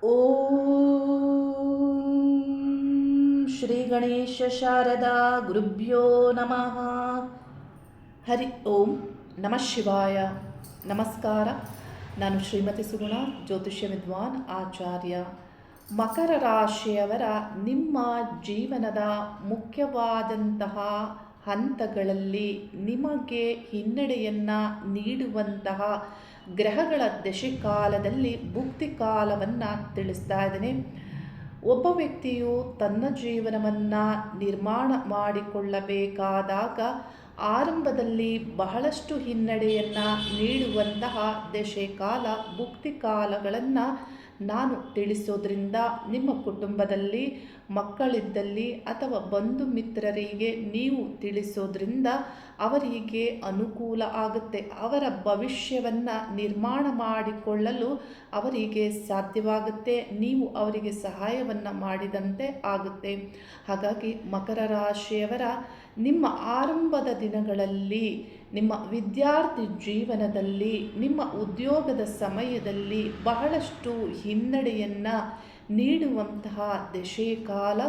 ಓಂ ಶ್ರೀ ಗಣೇಶ ಶಾರದಾ ಗುರುಭ್ಯೋ ನಮಃ. ಹರಿ ಓಂ ನಮಃ ಶಿವಾಯ. ನಮಸ್ಕಾರ. ನಾನು ಶ್ರೀಮತಿ ಸುಗುಣ, ಜ್ಯೋತಿಷ್ಯ ವಿದ್ವಾನ್ ಆಚಾರ್ಯ. ಮಕರ ರಾಶಿಯವರ ನಿಮ್ಮ ಜೀವನದ ಮುಖ್ಯವಾದಂತಹ ಹಂತಗಳಲ್ಲಿ ನಿಮಗೆ ಹಿನ್ನಡೆಯನ್ನು ನೀಡುವಂತಹ ಗ್ರಹಗಳ ದಶೆಕಾಲದಲ್ಲಿ ಭುಕ್ತಿ ಕಾಲವನ್ನು ತಿಳಿಸ್ತಾ ಇದ್ದೇನೆ. ಒಬ್ಬ ವ್ಯಕ್ತಿಯು ತನ್ನ ಜೀವನವನ್ನು ನಿರ್ಮಾಣ ಮಾಡಿಕೊಳ್ಳಬೇಕಾದಾಗ ಆರಂಭದಲ್ಲಿ ಬಹಳಷ್ಟು ಹಿನ್ನಡೆಯನ್ನು ನೀಡುವಂತಹ ದಶೆಕಾಲ ಭುಕ್ತಿ ಕಾಲಗಳನ್ನು ನಾನು ತಿಳಿಸೋದ್ರಿಂದ ನಿಮ್ಮ ಕುಟುಂಬದಲ್ಲಿ ಮಕ್ಕಳಿದ್ದಲ್ಲಿ ಅಥವಾ ಬಂಧು ಮಿತ್ರರಿಗೆ ನೀವು ತಿಳಿಸೋದ್ರಿಂದ ಅವರಿಗೆ ಅನುಕೂಲ ಆಗುತ್ತೆ. ಅವರ ಭವಿಷ್ಯವನ್ನು ನಿರ್ಮಾಣ ಮಾಡಿಕೊಳ್ಳಲು ಅವರಿಗೆ ಸಾಧ್ಯವಾಗುತ್ತೆ. ನೀವು ಅವರಿಗೆ ಸಹಾಯವನ್ನು ಮಾಡಿದಂತೆ ಆಗುತ್ತೆ. ಹಾಗಾಗಿ ಮಕರ ರಾಶಿಯವರ ನಿಮ್ಮ ಆರಂಭದ ದಿನಗಳಲ್ಲಿ, ನಿಮ್ಮ ವಿದ್ಯಾರ್ಥಿ ಜೀವನದಲ್ಲಿ, ನಿಮ್ಮ ಉದ್ಯೋಗದ ಸಮಯದಲ್ಲಿ ಬಹಳಷ್ಟು ಹಿನ್ನಡೆಯನ್ನು ನೀಡುವಂತಹ ದಶೆಕಾಲ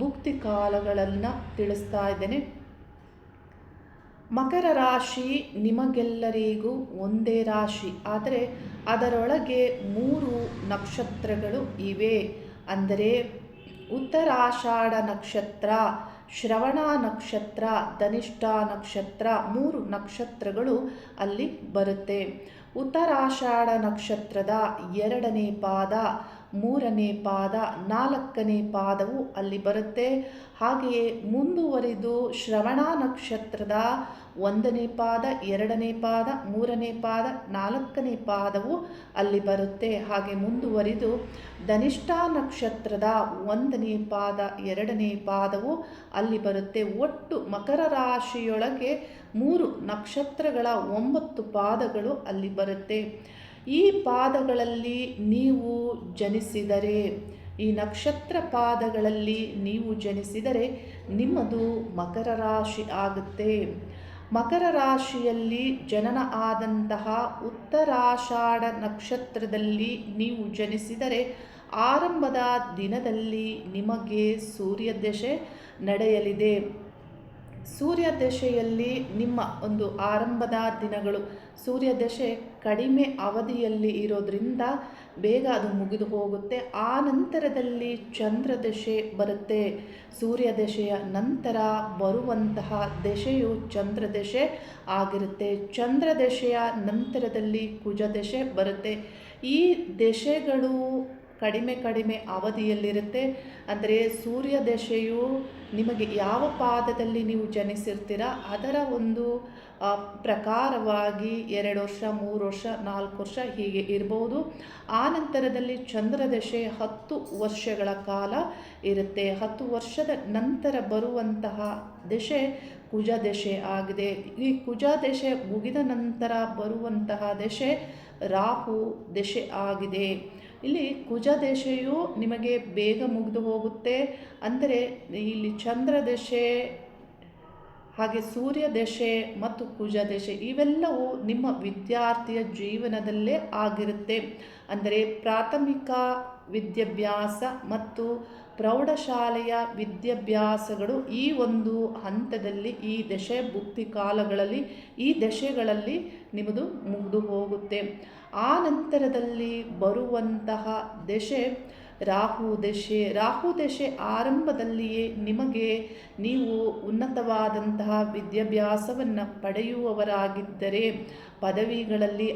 ಭುಕ್ತಿ ಕಾಲಗಳನ್ನು ತಿಳಿಸ್ತಾ ಇದ್ದೇನೆ. ಮಕರ ರಾಶಿ ನಿಮಗೆಲ್ಲರಿಗೂ ಒಂದೇ ರಾಶಿ, ಆದರೆ ಅದರೊಳಗೆ 3 ನಕ್ಷತ್ರಗಳು ಇವೆ. ಅಂದರೆ ಉತ್ತರಾಷಾಢ ನಕ್ಷತ್ರ, ಶ್ರವಣ ನಕ್ಷತ್ರ, ಧನಿಷ್ಠ ನಕ್ಷತ್ರ, 3 ನಕ್ಷತ್ರಗಳು ಅಲ್ಲಿ ಬರುತ್ತೆ. ಉತ್ತರಾಷಾಢ ನಕ್ಷತ್ರದ 2ನೇ ಪಾದ, 3ನೇ ಪಾದ, 4ನೇ ಪಾದವು ಅಲ್ಲಿ ಬರುತ್ತೆ. ಹಾಗೆಯೇ ಮುಂದುವರಿದು ಶ್ರವಣ ನಕ್ಷತ್ರದ 1ನೇ ಪಾದ, 2ನೇ ಪಾದ, 3ನೇ ಪಾದ, 4ನೇ ಪಾದವು ಅಲ್ಲಿ ಬರುತ್ತೆ. ಹಾಗೆ ಮುಂದುವರಿದು ಧನಿಷ್ಠ ನಕ್ಷತ್ರದ 1ನೇ ಪಾದ, 2ನೇ ಪಾದವು ಅಲ್ಲಿ ಬರುತ್ತೆ. ಒಟ್ಟು ಮಕರ ರಾಶಿಯೊಳಗೆ 3 ನಕ್ಷತ್ರಗಳ 9 ಪಾದಗಳು ಅಲ್ಲಿ ಬರುತ್ತೆ. ಈ ಪಾದಗಳಲ್ಲಿ ನೀವು ಜನಿಸಿದರೆ, ಈ ನಕ್ಷತ್ರ ಪಾದಗಳಲ್ಲಿ ನೀವು ಜನಿಸಿದರೆ ನಿಮ್ಮದು ಮಕರ ರಾಶಿ ಆಗುತ್ತೆ. ಮಕರ ರಾಶಿಯಲ್ಲಿ ಜನನ ಆದಂತಹ ಉತ್ತರಾಷಾಢ ನಕ್ಷತ್ರದಲ್ಲಿ ನೀವು ಜನಿಸಿದರೆ ಆರಂಭದ ದಿನದಲ್ಲಿ ನಿಮಗೆ ಸೂರ್ಯದಶೆ ನಡೆಯಲಿದೆ. ಸೂರ್ಯದಶೆಯಲ್ಲಿ ನಿಮ್ಮ ಒಂದು ಆರಂಭದ ದಿನಗಳು, ಸೂರ್ಯದಶೆ ಕಡಿಮೆ ಅವಧಿಯಲ್ಲಿ ಇರೋದ್ರಿಂದ ಬೇಗ ಅದು ಮುಗಿದು ಹೋಗುತ್ತೆ. ಆ ನಂತರದಲ್ಲಿ ಚಂದ್ರದಶೆ ಬರುತ್ತೆ. ಸೂರ್ಯದಶೆಯ ನಂತರ ಬರುವಂತಹ ದಶೆಯು ಚಂದ್ರದಶೆ ಆಗಿರುತ್ತೆ. ಚಂದ್ರದಶೆಯ ನಂತರದಲ್ಲಿ ಕುಜದಶೆ ಬರುತ್ತೆ. ಈ ದಶೆಗಳು ಕಡಿಮೆ ಅವಧಿಯಲ್ಲಿರುತ್ತೆ. ಅಂದರೆ ಸೂರ್ಯದಶೆಯು ನಿಮಗೆ ಯಾವ ಪಾದದಲ್ಲಿ ನೀವು ಜನಿಸಿರ್ತೀರ ಅದರ ಒಂದು ಪ್ರಕಾರವಾಗಿ 2 ವರ್ಷ, 3 ವರ್ಷ, 4 ವರ್ಷ ಹೀಗೆ ಇರ್ಬೋದು. ಆ ನಂತರದಲ್ಲಿ ಚಂದ್ರದಶೆ 10 ವರ್ಷಗಳ ಕಾಲ ಇರುತ್ತೆ. 10 ವರ್ಷದ ನಂತರ ಬರುವಂತಹ ದಶೆ ಕುಜದಶೆ ಆಗಿದೆ. ಈ ಕುಜದಶೆ ಮುಗಿದ ನಂತರ ಬರುವಂತಹ ದಶೆ ರಾಹು ದಶೆ ಆಗಿದೆ. ಇಲ್ಲಿ ಕುಜದಶೆಯು ನಿಮಗೆ ಬೇಗ ಮುಗಿದು ಹೋಗುತ್ತೆ. ಅಂದರೆ ಇಲ್ಲಿ ಚಂದ್ರದಶೆ, ಹಾಗೆ ಸೂರ್ಯದಶೆ ಮತ್ತು ಕುಜದಶೆ ಇವೆಲ್ಲವೂ ನಿಮ್ಮ ವಿದ್ಯಾರ್ಥಿಯ ಜೀವನದಲ್ಲೇ ಆಗಿರುತ್ತೆ. ಅಂದರೆ ಪ್ರಾಥಮಿಕ ವಿದ್ಯಾಭ್ಯಾಸ ಮತ್ತು ಪ್ರೌಢಶಾಲೆಯ ವಿದ್ಯಾಭ್ಯಾಸಗಳು ಈ ಒಂದು ಹಂತದಲ್ಲಿ, ಈ ದಶೆ ಭುಕ್ತಿ ಕಾಲಗಳಲ್ಲಿ, ಈ ದಶೆಗಳಲ್ಲಿ ನಿಮ್ಮದು ಮುಗಿದು ಹೋಗುತ್ತೆ. ಆ ನಂತರದಲ್ಲಿ ಬರುವಂತಹ ದಶೆ ರಾಹು ದಶೆ. ರಾಹು ದಶೆ ಆರಂಭದಲ್ಲಿಯೇ ನಿಮಗೆ, ನೀವು ಉನ್ನತವಾದಂತಹ ವಿದ್ಯಾಭ್ಯಾಸವನ್ನು ಪಡೆಯುವವರಾಗಿದ್ದರೆ ಪದವಿಗಳಲ್ಲಿ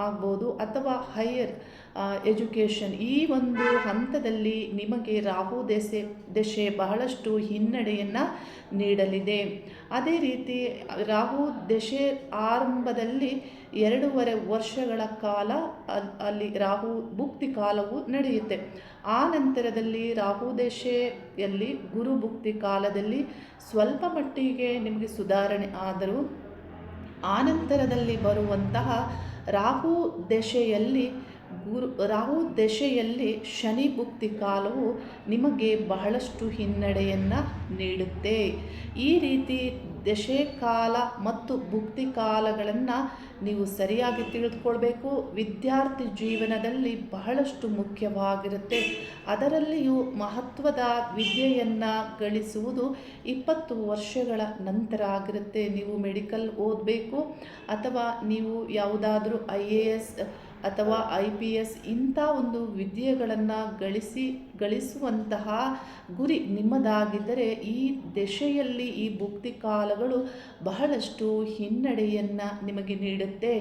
ಆಗ್ಬೋದು ಅಥವಾ ಹೈಯರ್ ಎಜುಕೇಷನ್, ಈ ಒಂದು ಹಂತದಲ್ಲಿ ನಿಮಗೆ ರಾಹು ದಶೆ ಬಹಳಷ್ಟು ಹಿನ್ನಡೆಯನ್ನು ನೀಡಲಿದೆ. ಅದೇ ರೀತಿ ರಾಹು ದಶೆ ಆರಂಭದಲ್ಲಿ 2.5 ವರ್ಷಗಳ ಕಾಲ ಅಲ್ಲಿ ರಾಹು ಭುಕ್ತಿ ಕಾಲವು ನಡೆಯುತ್ತೆ. ಆ ನಂತರದಲ್ಲಿ ರಾಹು ದಶೆಯಲ್ಲಿ ಗುರು ಭುಕ್ತಿ ಕಾಲದಲ್ಲಿ ಸ್ವಲ್ಪ ಮಟ್ಟಿಗೆ ನಿಮಗೆ ಸುಧಾರಣೆ ಆದರೂ ಆನಂತರದಲ್ಲಿ ಬರುವಂತಹ ರಾಹು ದಶೆಯಲ್ಲಿ ರಾಹು ದಶೆಯಲ್ಲಿ ಶನಿ ಭುಕ್ತಿ ಕಾಲವು ನಿಮಗೆ ಬಹಳಷ್ಟು ಹಿನ್ನಡೆಯನ್ನು ನೀಡುತ್ತೆ. ಈ ರೀತಿ ದಶೆ ಕಾಲ ಮತ್ತು ಭುಕ್ತಿ ಕಾಲಗಳನ್ನು ನೀವು ಸರಿಯಾಗಿ ತಿಳಿದುಕೊಳ್ಬೇಕು. ವಿದ್ಯಾರ್ಥಿ ಜೀವನದಲ್ಲಿ ಬಹಳಷ್ಟು ಮುಖ್ಯವಾಗಿರುತ್ತೆ. ಅದರಲ್ಲಿಯೂ ಮಹತ್ವದ ವಿದ್ಯೆಯನ್ನು ಗಳಿಸುವುದು 20 ವರ್ಷಗಳ ನಂತರ ಆಗಿರುತ್ತೆ. ನೀವು ಮೆಡಿಕಲ್ ಓದಬೇಕು ಅಥವಾ ನೀವು ಯಾವುದಾದ್ರೂ IAS ಅಥವಾ IPS ಇಂಥ ಒಂದು ವಿದ್ಯೆಗಳನ್ನು ಗಳಿಸುವಂತಹ ಗುರಿ ನಿಮ್ಮದಾಗಿದ್ದರೆ ಈ ದಶೆಯಲ್ಲಿ ಈ ಭುಕ್ತಿ ಕಾಲಗಳು ಬಹಳಷ್ಟು ಹಿನ್ನಡೆಯನ್ನು ನಿಮಗೆ ನೀಡುತ್ತೆ.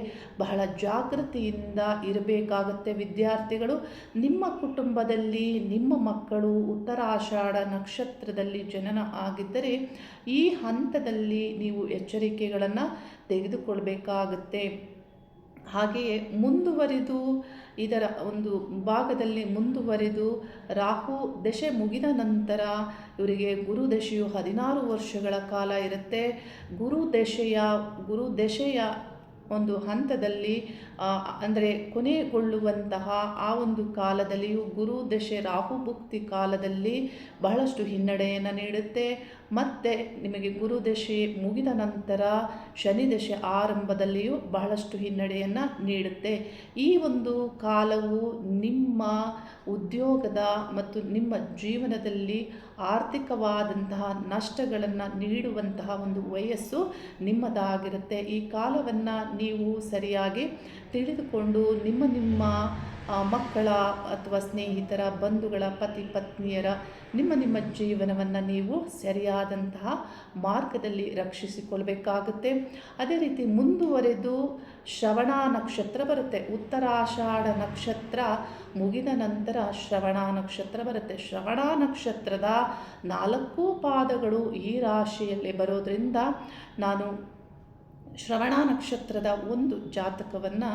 ಬಹಳ ಜಾಗೃತಿಯಿಂದ ಇರಬೇಕಾಗುತ್ತೆ ವಿದ್ಯಾರ್ಥಿಗಳು. ನಿಮ್ಮ ಕುಟುಂಬದಲ್ಲಿ ನಿಮ್ಮ ಮಕ್ಕಳು ಉತ್ತರಾಷಾಢ ನಕ್ಷತ್ರದಲ್ಲಿ ಜನನ ಆಗಿದ್ದರೆ ಈ ಹಂತದಲ್ಲಿ ನೀವು ಎಚ್ಚರಿಕೆಗಳನ್ನು ತೆಗೆದುಕೊಳ್ಬೇಕಾಗುತ್ತೆ. ಹಾಗೆಯೇ ಮುಂದುವರಿದು ಇದರ ಒಂದು ಭಾಗದಲ್ಲಿ ಮುಂದುವರಿದು ರಾಹು ದಶೆ ಮುಗಿದ ನಂತರ ಇವರಿಗೆ ಗುರು ದಶೆಯು 16 ವರ್ಷಗಳ ಕಾಲ ಇರುತ್ತೆ. ಗುರು ದಶೆಯ ಒಂದು ಹಂತದಲ್ಲಿ ಅಂದರೆ ಕೊನೆಗೊಳ್ಳುವಂತಹ ಆ ಒಂದು ಕಾಲದಲ್ಲಿಯೂ ಗುರು ದಶೆ ರಾಹು ಭುಕ್ತಿ ಕಾಲದಲ್ಲಿ ಬಹಳಷ್ಟು ಹಿನ್ನಡೆಯನ್ನು ನೀಡುತ್ತೆ. ಮತ್ತು ನಿಮಗೆ ಗುರು ದಶೆ ಮುಗಿದ ನಂತರ ಶನಿ ದಶೆ ಆರಂಭದಲ್ಲಿಯೂ ಬಹಳಷ್ಟು ಹಿನ್ನಡೆಯನ್ನು ನೀಡುತ್ತೆ. ಈ ಒಂದು ಕಾಲವು ನಿಮ್ಮ ಉದ್ಯೋಗದ ಮತ್ತು ನಿಮ್ಮ ಜೀವನದಲ್ಲಿ ಆರ್ಥಿಕವಾದಂತಹ ನಷ್ಟಗಳನ್ನು ನೀಡುವಂತಹ ಒಂದು ವಯಸ್ಸು ನಿಮ್ಮದಾಗಿರುತ್ತೆ. ಈ ಕಾಲವನ್ನು ನೀವು ಸರಿಯಾಗಿ ತಿಳಿದುಕೊಂಡು ನಿಮ್ಮ ಮಕ್ಕಳ ಅಥವಾ ಸ್ನೇಹಿತರ ಬಂಧುಗಳ ಪತಿ ಪತ್ನಿಯರ ನಿಮ್ಮ ಜೀವನವನ್ನು ನೀವು ಸರಿಯಾದಂತಹ ಮಾರ್ಗದಲ್ಲಿ ರಕ್ಷಿಸಿಕೊಳ್ಬೇಕಾಗುತ್ತೆ. ಅದೇ ರೀತಿ ಮುಂದುವರೆದು ಶ್ರವಣ ನಕ್ಷತ್ರ ಬರುತ್ತೆ. ಉತ್ತರಾಷಾಢ ನಕ್ಷತ್ರ ಮುಗಿದ ನಂತರ ಶ್ರವಣ ನಕ್ಷತ್ರ ಬರುತ್ತೆ. ಶ್ರವಣ ನಕ್ಷತ್ರದ 4 ಪಾದಗಳು ಈ ರಾಶಿಯಲ್ಲಿ ಬರೋದ್ರಿಂದ ನಾನು ಶ್ರವಣ ನಕ್ಷತ್ರದ ಒಂದು ಜಾತಕವನ್ನು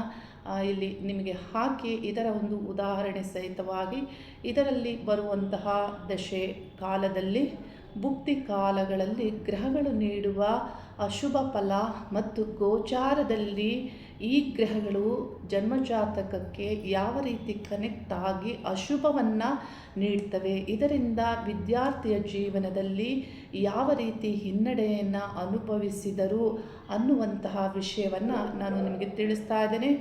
ಇಲ್ಲಿ ನಿಮಗೆ ಹಾಕಿ ಇದರ ಒಂದು ಉದಾಹರಣೆ ಸಹಿತವಾಗಿ ಇದರಲ್ಲಿ ಬರುವಂತಹ ದಶೆ ಕಾಲದಲ್ಲಿ ಭುಕ್ತಿ ಕಾಲಗಳಲ್ಲಿ ಗ್ರಹಗಳು ನೀಡುವ ಅಶುಭ ಫಲ ಮತ್ತು ಗೋಚಾರದಲ್ಲಿ ಈ ಗ್ರಹಗಳು ಜನ್ಮಜಾತಕಕ್ಕೆ ಯಾವ ರೀತಿ ಕನೆಕ್ಟ್ ಆಗಿ ಅಶುಭವನ್ನು ನೀಡ್ತವೆ, ಇದರಿಂದ ವಿದ್ಯಾರ್ಥಿಯ ಜೀವನದಲ್ಲಿ ಯಾವ ರೀತಿ ಹಿನ್ನಡೆಯನ್ನು ಅನುಭವಿಸಿದರು ಅನ್ನುವಂತಹ ವಿಷಯವನ್ನು ನಾನು ನಿಮಗೆ ತಿಳಿಸ್ತಾ ಇದ್ದೇನೆ.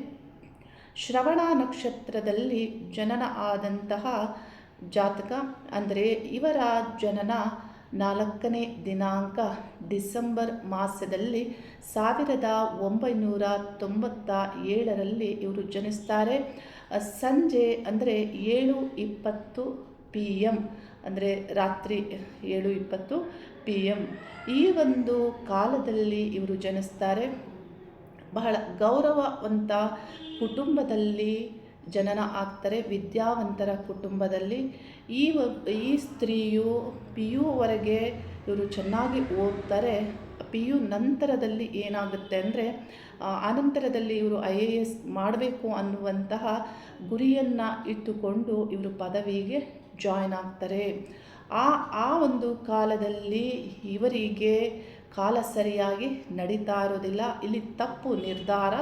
ಶ್ರವಣ ನಕ್ಷತ್ರದಲ್ಲಿ ಜನನ ಆದಂತಹ ಜಾತಕ ಅಂದರೆ ಇವರ ಜನನ 4ನೇ ದಿನಾಂಕ ಡಿಸೆಂಬರ್ ಮಾಸದಲ್ಲಿ 1997ರಲ್ಲಿ ಇವರು ಜನಿಸ್ತಾರೆ. ಸಂಜೆ ಅಂದರೆ 7:20 PM ಅಂದರೆ ರಾತ್ರಿ 7:20 PM ಈ ಒಂದು ಕಾಲದಲ್ಲಿ ಇವರು ಜನಿಸ್ತಾರೆ. ಬಹಳ ಗೌರವವಂತ ಕುಟುಂಬದಲ್ಲಿ ಜನನ ಆಗ್ತಾರೆ, ವಿದ್ಯಾವಂತರ ಕುಟುಂಬದಲ್ಲಿ. ಈ ಸ್ತ್ರೀಯು PU ವರೆಗೆ ಇವರು ಚೆನ್ನಾಗಿ ಓದ್ತಾರೆ. PU ನಂತರದಲ್ಲಿ ಏನಾಗುತ್ತೆ ಅಂದರೆ ಆನಂತರದಲ್ಲಿ ಇವರು IAS ಮಾಡಬೇಕು ಅನ್ನುವಂತಹ ಗುರಿಯನ್ನು ಇಟ್ಟುಕೊಂಡು ಇವರು ಪದವಿಗೆ ಜಾಯ್ನ್ ಆಗ್ತಾರೆ. ಆ ಒಂದು ಕಾಲದಲ್ಲಿ ಇವರಿಗೆ ಕಾಲ ಸರಿಯಾಗಿ ನಡೀತಾ ಇರೋದಿಲ್ಲ. ಇಲ್ಲಿ ತಪ್ಪು ನಿರ್ಧಾರ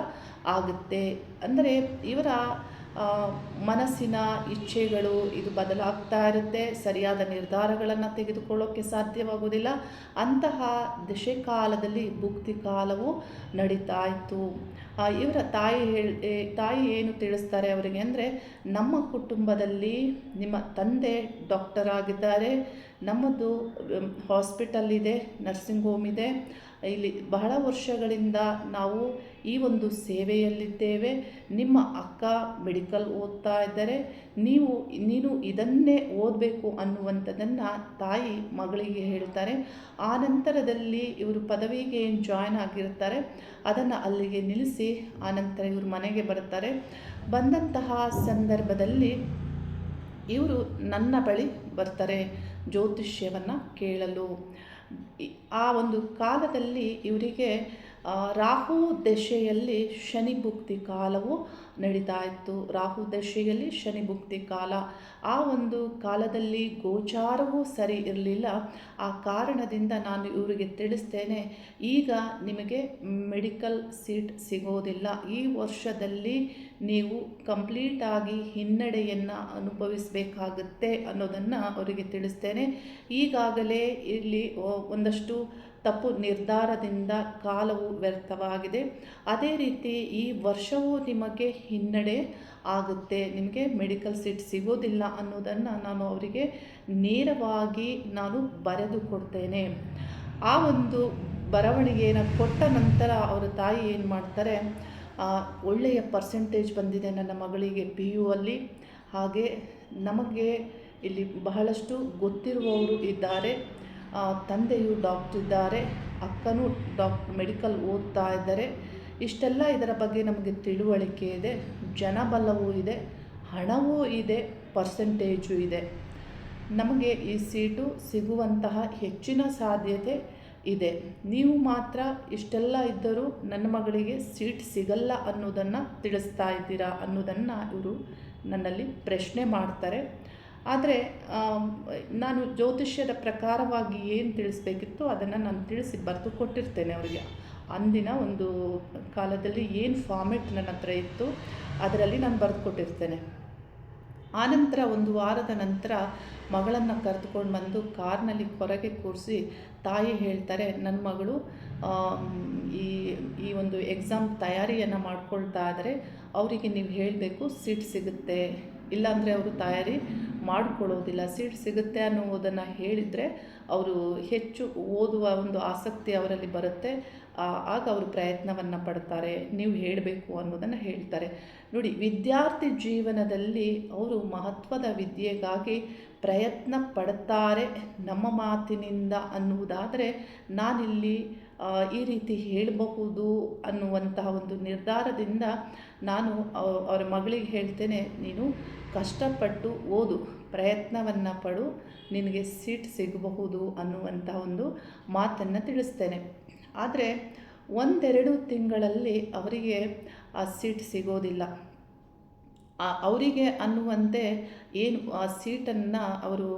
ಆಗುತ್ತೆ. ಅಂದರೆ ಇವರ ಮನಸ್ಸಿನ ಇಚ್ಛೆಗಳು ಇದು ಬದಲಾಗ್ತಾ ಇರುತ್ತೆ. ಸರಿಯಾದ ನಿರ್ಧಾರಗಳನ್ನು ತೆಗೆದುಕೊಳ್ಳೋಕ್ಕೆ ಸಾಧ್ಯವಾಗುವುದಿಲ್ಲ. ಅಂತಹ ದಶೆಕಾಲದಲ್ಲಿ ಭುಕ್ತಿ ಕಾಲವು ನಡೀತಾ ಇತ್ತು. ಇವರ ತಾಯಿ ಏನು ತಿಳಿಸ್ತಾರೆ ಅವರಿಗೆ ಅಂದರೆ, ನಮ್ಮ ಕುಟುಂಬದಲ್ಲಿ ನಿಮ್ಮ ತಂದೆ ಡಾಕ್ಟರ್ ಆಗಿದ್ದಾರೆ, ನಮ್ಮದು ಹಾಸ್ಪಿಟಲ್ ಇದೆ, ನರ್ಸಿಂಗ್ ಹೋಮ್ ಇದೆ, ಇಲ್ಲಿ ಬಹಳ ವರ್ಷಗಳಿಂದ ನಾವು ಈ ಒಂದು ಸೇವೆಯಲ್ಲಿದ್ದೇವೆ. ನಿಮ್ಮ ಅಕ್ಕ ಮೆಡಿಕಲ್ ಓದ್ತಾ ಇದ್ದಾರೆ, ನೀನು ಇದನ್ನೇ ಓದಬೇಕು ಅನ್ನುವಂಥದ್ದನ್ನು ತಾಯಿ ಮಗಳಿಗೆ ಹೇಳ್ತಾರೆ. ಆ ನಂತರದಲ್ಲಿ ಇವರು ಪದವಿಗೆ ಏನು ಜಾಯ್ನ್ ಆಗಿರ್ತಾರೆ ಅದನ್ನು ಅಲ್ಲಿಗೆ ನಿಲ್ಲಿಸಿ ಆನಂತರ ಇವರು ಮನೆಗೆ ಬರ್ತಾರೆ. ಬಂದಂತಹ ಸಂದರ್ಭದಲ್ಲಿ ಇವರು ನನ್ನ ಬಳಿ ಬರ್ತಾರೆ ಜ್ಯೋತಿಷ್ಯವನ್ನು ಕೇಳಲು. ಆ ಒಂದು ಕಾಲದಲ್ಲಿ ಇವರಿಗೆ ರಾಹು ದಶೆಯಲ್ಲಿ ಶನಿ ಭುಕ್ತಿ ಕಾಲವು ನಡೀತಾ ಇತ್ತು. ರಾಹು ದಶೆಯಲ್ಲಿ ಶನಿ ಭುಕ್ತಿ ಕಾಲ. ಆ ಒಂದು ಕಾಲದಲ್ಲಿ ಗೋಚಾರವೂ ಸರಿ ಇರಲಿಲ್ಲ. ಆ ಕಾರಣದಿಂದ ನಾನು ಇವರಿಗೆ ತಿಳಿಸ್ತೇನೆ, ಈಗ ನಿಮಗೆ ಮೆಡಿಕಲ್ ಸೀಟ್ ಸಿಗೋದಿಲ್ಲ, ಈ ವರ್ಷದಲ್ಲಿ ನೀವು ಕಂಪ್ಲೀಟಾಗಿ ಹಿನ್ನಡೆಯನ್ನು ಅನುಭವಿಸಬೇಕಾಗುತ್ತೆ ಅನ್ನೋದನ್ನು ಅವರಿಗೆ ತಿಳಿಸ್ತೇನೆ. ಈಗಾಗಲೇ ಇಲ್ಲಿ ಒಂದಷ್ಟು ತಪ್ಪು ನಿರ್ಧಾರದಿಂದ ಕಾಲವು ವ್ಯರ್ಥವಾಗಿದೆ. ಅದೇ ರೀತಿ ಈ ವರ್ಷವೂ ನಿಮಗೆ ಹಿನ್ನಡೆ ಆಗುತ್ತೆ, ನಿಮಗೆ ಮೆಡಿಕಲ್ ಸೀಟ್ ಸಿಗೋದಿಲ್ಲ ಅನ್ನೋದನ್ನು ನಾನು ಅವರಿಗೆ ನೇರವಾಗಿ ನಾನು ಬರೆದು ಕೊಡ್ತೇನೆ. ಆ ಒಂದು ಬರವಣಿಗೆಯನ್ನು ಕೊಟ್ಟ ನಂತರ ಅವರ ತಾಯಿ ಏನು ಮಾಡ್ತಾರೆ, ಒಳ್ಳೆಯ ಪರ್ಸೆಂಟೇಜ್ ಬಂದಿದೆ ನನ್ನ ಮಗಳಿಗೆ PU ಅಲ್ಲಿ. ಹಾಗೆ ನಮಗೆ ಇಲ್ಲಿ ಬಹಳಷ್ಟು ಗೊತ್ತಿರುವವರು ಇದ್ದಾರೆ. ತಂದೆಯು ಡಾಕ್ಟರ್ ಇದ್ದಾರೆ, ಅಕ್ಕನೂ ಮೆಡಿಕಲ್ ಓದ್ತಾ ಇದ್ದಾರೆ. ಇಷ್ಟೆಲ್ಲ ಇದರ ಬಗ್ಗೆ ನಮಗೆ ತಿಳುವಳಿಕೆ ಇದೆ, ಜನಬಲವೂ ಇದೆ, ಹಣವೂ ಇದೆ, ಪರ್ಸೆಂಟೇಜು ಇದೆ. ನಮಗೆ ಈ ಸೀಟು ಸಿಗುವಂತಹ ಹೆಚ್ಚಿನ ಸಾಧ್ಯತೆ ಇದೆ. ನೀವು ಮಾತ್ರ ಇಷ್ಟೆಲ್ಲ ಇದ್ದರೂ ನನ್ನ ಮಗಳಿಗೆ ಸೀಟ್ ಸಿಗಲ್ಲ ಅನ್ನೋದನ್ನು ತಿಳಿಸ್ತಾ ಇದ್ದೀರಾ ಅನ್ನೋದನ್ನು ಇವರು ನನ್ನಲ್ಲಿ ಪ್ರಶ್ನೆ ಮಾಡ್ತಾರೆ. ಆದರೆ ನಾನು ಜ್ಯೋತಿಷ್ಯದ ಪ್ರಕಾರವಾಗಿ ಏನು ತಿಳಿಸ್ಬೇಕಿತ್ತು ಅದನ್ನು ನಾನು ತಿಳಿಸಿ ಬರೆದು ಕೊಟ್ಟಿರ್ತೇನೆ ಅವರಿಗೆ. ಅಂದಿನ ಒಂದು ಕಾಲದಲ್ಲಿ ಏನು ಫಾರ್ಮೆಟ್ ನನ್ನ ಹತ್ರ ಇತ್ತು ಅದರಲ್ಲಿ ನಾನು ಬರೆದು ಕೊಟ್ಟಿರ್ತೇನೆ. ಆನಂತರ ಒಂದು ವಾರದ ನಂತರ ಮಗಳನ್ನು ಕರೆದುಕೊಂಡು ಬಂದು ಕಾರ್ನಲ್ಲಿ ಹೊರಗೆ ಕೂರಿಸಿ ತಾಯಿ ಹೇಳ್ತಾರೆ, ನನ್ನ ಮಗಳು ಈ ಒಂದು ಎಕ್ಸಾಮ್ ತಯಾರಿಯನ್ನು ಮಾಡ್ಕೊಳ್ತಾ ಇದ್ದಾರೆ, ಅವರಿಗೆ ನೀವು ಹೇಳಬೇಕು ಸೀಟ್ ಸಿಗುತ್ತೆ, ಇಲ್ಲಾಂದರೆ ಅವರು ತಯಾರಿ ಮಾಡಿಕೊಳ್ಳೋದಿಲ್ಲ. ಸೀಟ್ ಸಿಗುತ್ತೆ ಅನ್ನೋದನ್ನು ಹೇಳಿದರೆ ಅವರು ಹೆಚ್ಚು ಓದುವ ಒಂದು ಆಸಕ್ತಿ ಅವರಲ್ಲಿ ಬರುತ್ತೆ, ಆಗ ಅವರು ಪ್ರಯತ್ನವನ್ನು ಪಡ್ತಾರೆ, ನೀವು ಹೇಳಬೇಕು ಅನ್ನೋದನ್ನು ಹೇಳ್ತಾರೆ. ನೋಡಿ, ವಿದ್ಯಾರ್ಥಿ ಜೀವನದಲ್ಲಿ ಅವರು ಮಹತ್ವದ ವಿದ್ಯೆಗಾಗಿ ಪ್ರಯತ್ನ ಪಡ್ತಾರೆ ನಮ್ಮ ಮಾತಿನಿಂದ ಅನ್ನುವುದಾದರೆ ನಾನಿಲ್ಲಿ ಈ ರೀತಿ ಹೇಳಬಹುದು ಅನ್ನುವಂತಹ ಒಂದು ನಿರ್ಧಾರದಿಂದ ನಾನು ಅವರ ಮಗಳಿಗೆ ಹೇಳ್ತೇನೆ, ನೀನು ಕಷ್ಟಪಟ್ಟು ಓದು, ಪ್ರಯತ್ನವನ್ನು ಪಡು, ನಿನಗೆ ಸೀಟ್ ಸಿಗಬಹುದು ಅನ್ನುವಂತಹ ಒಂದು ಮಾತನ್ನು ತಿಳಿಸ್ತೇನೆ. ಆದರೆ 1-2 ತಿಂಗಳಲ್ಲಿ ಅವರಿಗೆ ಆ ಸೀಟ್ ಸಿಗೋದಿಲ್ಲ. ಅವರಿಗೆ ಅನ್ನುವಂತೆ ಏನು ಆ ಸೀಟನ್ನು ಅವರು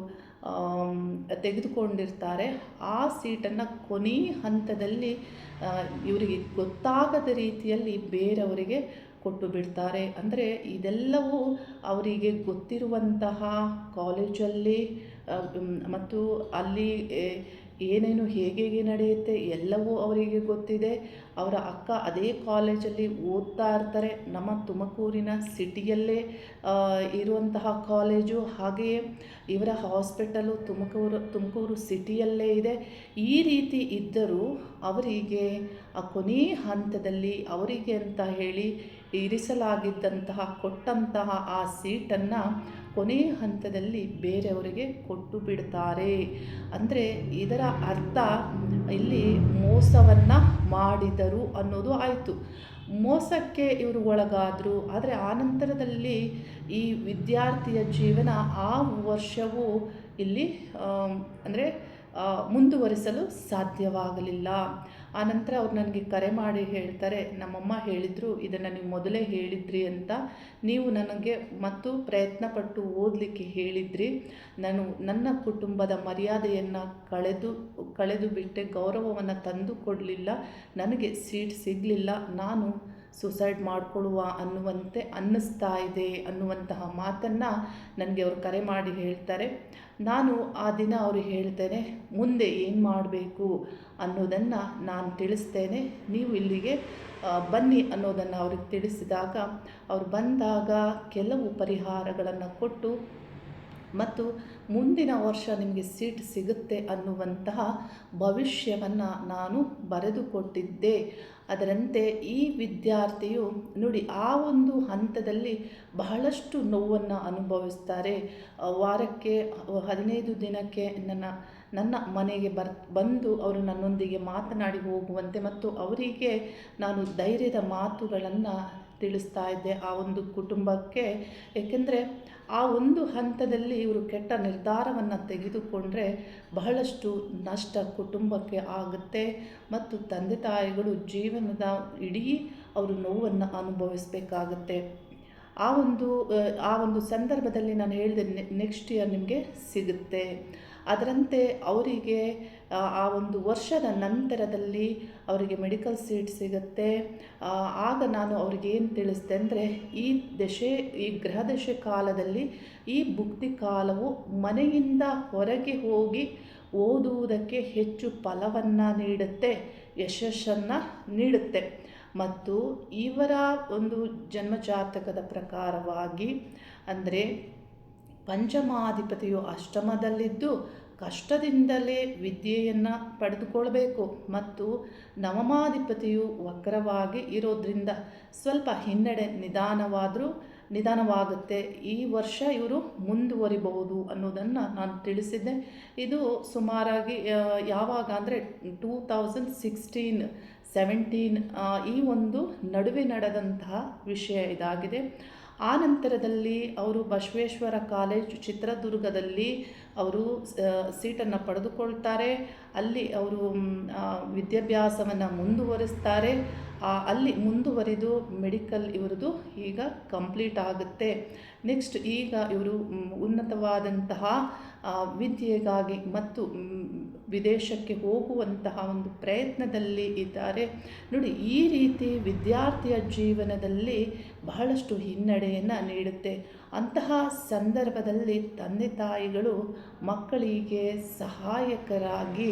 ತೆಗೆದುಕೊಂಡಿರ್ತಾರೆ, ಆ ಸೀಟನ್ನು ಕೊನೆ ಹಂತದಲ್ಲಿ ಇವರಿಗೆ ಗೊತ್ತಾಗದ ರೀತಿಯಲ್ಲಿ ಬೇರೆಯವರಿಗೆ ಕೊಟ್ಟು ಬಿಡ್ತಾರೆ. ಅಂದರೆ ಇದೆಲ್ಲವೂ ಅವರಿಗೆ ಗೊತ್ತಿರುವಂತಹ ಕಾಲೇಜಲ್ಲಿ ಮತ್ತು ಅಲ್ಲಿ ಏನೇನು ಹೇಗೆ ನಡೆಯುತ್ತೆ ಎಲ್ಲವೂ ಅವರಿಗೆ ಗೊತ್ತಿದೆ. ಅವರ ಅಕ್ಕ ಅದೇ ಕಾಲೇಜಲ್ಲಿ ಓದ್ತಾ ಇರ್ತಾರೆ, ನಮ್ಮ ತುಮಕೂರಿನ ಸಿಟಿಯಲ್ಲೇ ಇರುವಂತಹ ಕಾಲೇಜು. ಹಾಗೆಯೇ ಇವರ ಹಾಸ್ಪಿಟಲು ತುಮಕೂರು ಸಿಟಿಯಲ್ಲೇ ಇದೆ. ಈ ರೀತಿ ಇದ್ದರೂ ಅವರಿಗೆ ಆ ಕೊನೆ ಹಂತದಲ್ಲಿ ಅವರಿಗೆ ಅಂತ ಹೇಳಿ ಇರಿಸಲಾಗಿದ್ದಂತಹ ಕೊಟ್ಟಂತಹ ಆ ಸೀಟನ್ನು ಕೊನೆ ಹಂತದಲ್ಲಿ ಬೇರೆಯವರಿಗೆ ಕೊಟ್ಟು ಬಿಡ್ತಾರೆ. ಅಂದರೆ ಇದರ ಅರ್ಥ ಇಲ್ಲಿ ಮೋಸವನ್ನು ಮಾಡಿದರು ಅನ್ನೋದು ಆಯಿತು. ಮೋಸಕ್ಕೆ ಇವರು ಒಳಗಾದರು. ಆದರೆ ಆನಂತರದಲ್ಲಿ ಈ ವಿದ್ಯಾರ್ಥಿಯ ಜೀವನ ಆ ವರ್ಷವೂ ಇಲ್ಲಿ ಅಂದರೆ ಮುಂದುವರಿಸಲು ಸಾಧ್ಯವಾಗಲಿಲ್ಲ. ಆನಂತರ ಅವ್ರು ನನಗೆ ಕರೆ ಮಾಡಿ ಹೇಳ್ತಾರೆ, ನಮ್ಮಮ್ಮ ಹೇಳಿದರು, ಇದನ್ನು ನೀವು ಮೊದಲೇ ಹೇಳಿದ್ರಿ ಅಂತ, ನೀವು ನನಗೆ ಮತ್ತು ಪ್ರಯತ್ನಪಟ್ಟು ಓದಲಿಕ್ಕೆ ಹೇಳಿದ್ರಿ, ನಾನು ನನ್ನ ಕುಟುಂಬದ ಮರ್ಯಾದೆಯನ್ನು ಕಳೆದು ಬಿಟ್ಟೆ, ಗೌರವವನ್ನು ತಂದು ಕೊಡಲಿಲ್ಲ, ನನಗೆ ಸೀಟ್ ಸಿಗಲಿಲ್ಲ, ನಾನು ಸೂಸೈಡ್ ಮಾಡಿಕೊಳ್ಳುವ ಅನ್ನುವಂತೆ ಅನ್ನಿಸ್ತಾ ಇದೆ ಅನ್ನುವಂತಹ ಮಾತನ್ನು ನನಗೆ ಅವರು ಕರೆ ಮಾಡಿ ಹೇಳ್ತಾರೆ. ನಾನು ಆ ದಿನ ಅವ್ರಿಗೆ ಹೇಳ್ತೇನೆ, ಮುಂದೆ ಏನು ಮಾಡಬೇಕು ಅನ್ನೋದನ್ನು ನಾನು ತಿಳಿಸ್ತೇನೆ, ನೀವು ಇಲ್ಲಿಗೆ ಬನ್ನಿ ಅನ್ನೋದನ್ನು ಅವ್ರಿಗೆ ತಿಳಿಸಿದಾಗ ಅವರು ಬಂದಾಗ ಕೆಲವು ಪರಿಹಾರಗಳನ್ನು ಕೊಟ್ಟು ಮತ್ತು ಮುಂದಿನ ವರ್ಷ ನಿಮಗೆ ಸೀಟ್ ಸಿಗುತ್ತೆ ಅನ್ನುವಂತಹ ಭವಿಷ್ಯವನ್ನು ನಾನು ಬರೆದುಕೊಟ್ಟಿದ್ದೆ. ಅದರಂತೆ ಈ ವಿದ್ಯಾರ್ಥಿಯು ನೋಡಿ ಆ ಒಂದು ಹಂತದಲ್ಲಿ ಬಹಳಷ್ಟು ನೋವನ್ನು ಅನುಭವಿಸ್ತಾರೆ. ವಾರಕ್ಕೆ 15 ದಿನಕ್ಕೆ ನನ್ನ ಮನೆಗೆ ಬಂದು ಅವರು ನನ್ನೊಂದಿಗೆ ಮಾತನಾಡಿ ಹೋಗುವಂತೆ ಮತ್ತು ಅವರಿಗೆ ನಾನು ಧೈರ್ಯದ ಮಾತುಗಳನ್ನು ತಿಳಿಸ್ತಾ ಇದ್ದೆ ಆ ಒಂದು ಕುಟುಂಬಕ್ಕೆ. ಏಕೆಂದರೆ ಆ ಒಂದು ಹಂತದಲ್ಲಿ ಇವರು ಕೆಟ್ಟ ನಿರ್ಧಾರವನ್ನು ತೆಗೆದುಕೊಂಡ್ರೆ ಬಹಳಷ್ಟು ನಷ್ಟ ಕುಟುಂಬಕ್ಕೆ ಆಗುತ್ತೆ ಮತ್ತು ತಂದೆ ತಾಯಿಗಳು ಜೀವನದ ಇಡೀ ಅವರು ನೋವನ್ನು ಅನುಭವಿಸಬೇಕಾಗುತ್ತೆ. ಆ ಒಂದು ಸಂದರ್ಭದಲ್ಲಿ ನಾನು ಹೇಳಿದೆ, ನೆಕ್ಸ್ಟ್ ಇಯರ್ ನಿಮಗೆ ಸಿಗುತ್ತೆ. ಅದರಂತೆ ಅವರಿಗೆ ಆ ಒಂದು ವರ್ಷದ ನಂತರದಲ್ಲಿ ಅವರಿಗೆ ಮೆಡಿಕಲ್ ಸೀಟ್ ಸಿಗುತ್ತೆ. ಆಗ ನಾನು ಅವ್ರಿಗೆ ಏನು ತಿಳಿಸ್ದೆ ಅಂದರೆ, ಈ ಗ್ರಹ ದಶೆ ಕಾಲದಲ್ಲಿ ಈ ಭುಕ್ತಿ ಕಾಲವು ಮನೆಯಿಂದ ಹೊರಗೆ ಹೋಗಿ ಓದುವುದಕ್ಕೆ ಹೆಚ್ಚು ಫಲವನ್ನು ನೀಡುತ್ತೆ, ಯಶಸ್ಸನ್ನು ನೀಡುತ್ತೆ. ಮತ್ತು ಇವರ ಒಂದು ಜನ್ಮಜಾತಕದ ಪ್ರಕಾರವಾಗಿ ಅಂದರೆ ಪಂಚಮಾಧಿಪತಿಯು ಅಷ್ಟಮದಲ್ಲಿದ್ದು ಕಷ್ಟದಿಂದಲೇ ವಿದ್ಯೆಯನ್ನು ಪಡೆದುಕೊಳ್ಬೇಕು, ಮತ್ತು ನವಮಾಧಿಪತಿಯು ವಕ್ರವಾಗಿ ಇರೋದ್ರಿಂದ ಸ್ವಲ್ಪ ಹಿನ್ನಡೆ ನಿಧಾನವಾಗುತ್ತೆ. ಈ ವರ್ಷ ಇವರು ಮುಂದುವರಿಬಹುದು ಅನ್ನೋದನ್ನು ನಾನು ತಿಳಿಸಿದ್ದೆ. ಇದು ಸುಮಾರಾಗಿ ಯಾವಾಗ ಅಂದರೆ 2016-17 ಈ ಒಂದು ನಡುವೆ ನಡೆದಂತಹ ವಿಷಯ ಇದಾಗಿದೆ. ಆ ನಂತರದಲ್ಲಿ ಅವರು ಬಸವೇಶ್ವರ ಕಾಲೇಜು ಚಿತ್ರದುರ್ಗದಲ್ಲಿ ಅವರು ಸೀಟನ್ನು ಪಡೆದುಕೊಳ್ತಾರೆ. ಅಲ್ಲಿ ಅವರು ವಿದ್ಯಾಭ್ಯಾಸವನ್ನು ಮುಂದುವರಿಸ್ತಾರೆ. ಅಲ್ಲಿ ಮುಂದುವರಿದು ಮೆಡಿಕಲ್ ಇವರದು ಈಗ ಕಂಪ್ಲೀಟ್ ಆಗುತ್ತೆ. ನೆಕ್ಸ್ಟ್ ಈಗ ಇವರು ಉನ್ನತವಾದಂತಹ ವಿದ್ಯೆಗಾಗಿ ಮತ್ತು ವಿದೇಶಕ್ಕೆ ಹೋಗುವಂತಹ ಒಂದು ಪ್ರಯತ್ನದಲ್ಲಿ ಇದ್ದಾರೆ. ನೋಡಿ, ಈ ರೀತಿ ವಿದ್ಯಾರ್ಥಿಯ ಜೀವನದಲ್ಲಿ ಬಹಳಷ್ಟು ಹಿನ್ನಡೆಯನ್ನು ನೀಡುತ್ತೆ. ಅಂತಹ ಸಂದರ್ಭದಲ್ಲಿ ತಂದೆ ತಾಯಿಗಳು ಮಕ್ಕಳಿಗೆ ಸಹಾಯಕರಾಗಿ,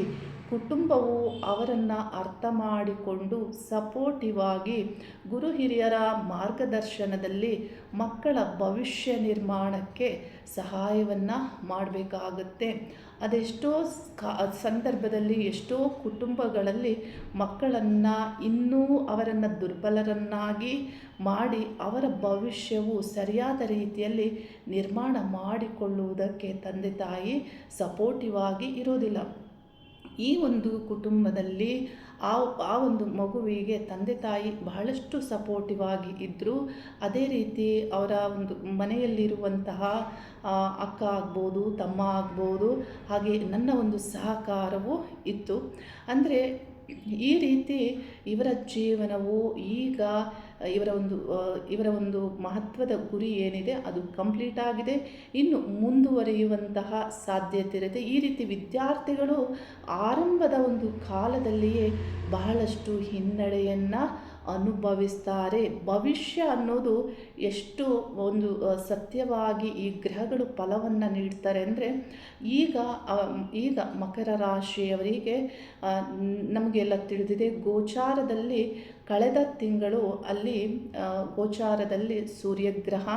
ಕುಟುಂಬವು ಅವರನ್ನು ಅರ್ಥ ಮಾಡಿಕೊಂಡು ಸಪೋರ್ಟಿವ್ ಆಗಿ ಗುರು ಹಿರಿಯರ ಮಾರ್ಗದರ್ಶನದಲ್ಲಿ ಮಕ್ಕಳ ಭವಿಷ್ಯ ನಿರ್ಮಾಣಕ್ಕೆ ಸಹಾಯವನ್ನು ಮಾಡಬೇಕಾಗುತ್ತೆ. ಅದೆಷ್ಟೋ ಸಂದರ್ಭದಲ್ಲಿ ಎಷ್ಟೋ ಕುಟುಂಬಗಳಲ್ಲಿ ಮಕ್ಕಳನ್ನು ಇನ್ನೂ ಅವರನ್ನು ದುರ್ಬಲರನ್ನಾಗಿ ಮಾಡಿ ಅವರ ಭವಿಷ್ಯವು ಸರಿಯಾದ ರೀತಿಯಲ್ಲಿ ನಿರ್ಮಾಣ ಮಾಡಿಕೊಳ್ಳುವುದಕ್ಕೆ ತಂದೆ ತಾಯಿ ಸಪೋರ್ಟಿವ್ ಆಗಿ ಇರೋದಿಲ್ಲ. ಈ ಒಂದು ಕುಟುಂಬದಲ್ಲಿ ಆ ಒಂದು ಮಗುವಿಗೆ ತಂದೆ ತಾಯಿ ಬಹಳಷ್ಟು ಸಪೋರ್ಟಿವ್ ಆಗಿ ಇದ್ದರು. ಅದೇ ರೀತಿ ಅವರ ಒಂದು ಮನೆಯಲ್ಲಿರುವಂತಹ ಅಕ್ಕ ಆಗ್ಬೋದು, ತಮ್ಮ ಆಗ್ಬೋದು, ಹಾಗೆ ನನ್ನ ಒಂದು ಸಹಕಾರವೂ ಇತ್ತು. ಅಂದರೆ ಈ ರೀತಿ ಇವರ ಜೀವನವು ಈಗ ಇವರ ಒಂದು ಮಹತ್ವದ ಗುರಿ ಏನಿದೆ ಅದು ಕಂಪ್ಲೀಟ್ ಆಗಿದೆ. ಇನ್ನು ಮುಂದುವರಿಯುವಂತಹ ಸಾಧ್ಯತೆ ಇರುತ್ತೆ. ಈ ರೀತಿ ವಿದ್ಯಾರ್ಥಿಗಳು ಆರಂಭದ ಒಂದು ಕಾಲದಲ್ಲಿಯೇ ಬಹಳಷ್ಟು ಹಿನ್ನಡೆಯನ್ನು ಅನುಭವಿಸ್ತಾರೆ. ಭವಿಷ್ಯ ಅನ್ನೋದು ಎಷ್ಟು ಒಂದು ಸತ್ಯವಾಗಿ ಈ ಗ್ರಹಗಳು ಫಲವನ್ನು ನೀಡ್ತಾರೆ ಅಂದರೆ, ಈಗ ಮಕರ ರಾಶಿಯವರಿಗೆ ನಮಗೆಲ್ಲ ತಿಳಿದಿದೆ, ಗೋಚಾರದಲ್ಲಿ ಕಳೆದ ತಿಂಗಳು ಅಲ್ಲಿ ಗೋಚಾರದಲ್ಲಿ ಸೂರ್ಯಗ್ರಹ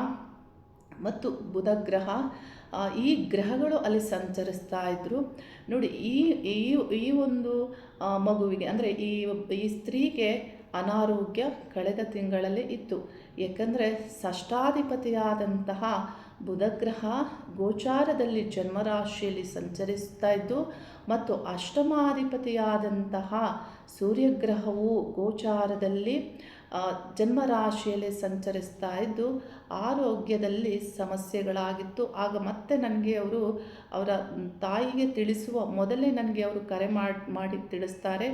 ಮತ್ತು ಬುಧ ಗ್ರಹ ಈ ಗ್ರಹಗಳು ಅಲ್ಲಿ ಸಂಚರಿಸ್ತಾ ಇದ್ದರು. ನೋಡಿ, ಈ ಒಂದು ಮಗುವಿಗೆ ಅಂದರೆ ಈ ಸ್ತ್ರೀಗೆ ಅನಾರೋಗ್ಯ ಕಳೆದ ತಿಂಗಳಲ್ಲಿ ಇತ್ತು. ಏಕೆಂದರೆ ಷಷ್ಠಾಧಿಪತಿಯಾದಂತಹ ಬುಧಗ್ರಹ ಗೋಚಾರದಲ್ಲಿ ಜನ್ಮರಾಶಿಯಲ್ಲಿ ಸಂಚರಿಸ್ತಾ ಇದ್ದು ಮತ್ತು ಅಷ್ಟಮಾಧಿಪತಿಯಾದಂತಹ ಸೂರ್ಯಗ್ರಹವು ಗೋಚಾರದಲ್ಲಿ ಜನ್ಮರಾಶಿಯಲ್ಲಿ ಸಂಚರಿಸ್ತಾ ಇದ್ದು ಆರೋಗ್ಯದಲ್ಲಿ ಸಮಸ್ಯೆಗಳಾಗಿತ್ತು. ಆಗ ಮತ್ತೆ ನನಗೆ ಅವರ ತಾಯಿಗೆ ತಿಳಿಸುವ ಮೊದಲೇ ನನಗೆ ಅವರು ಕರೆ ಮಾಡಿ ತಿಳಿಸ್ತಾರೆ,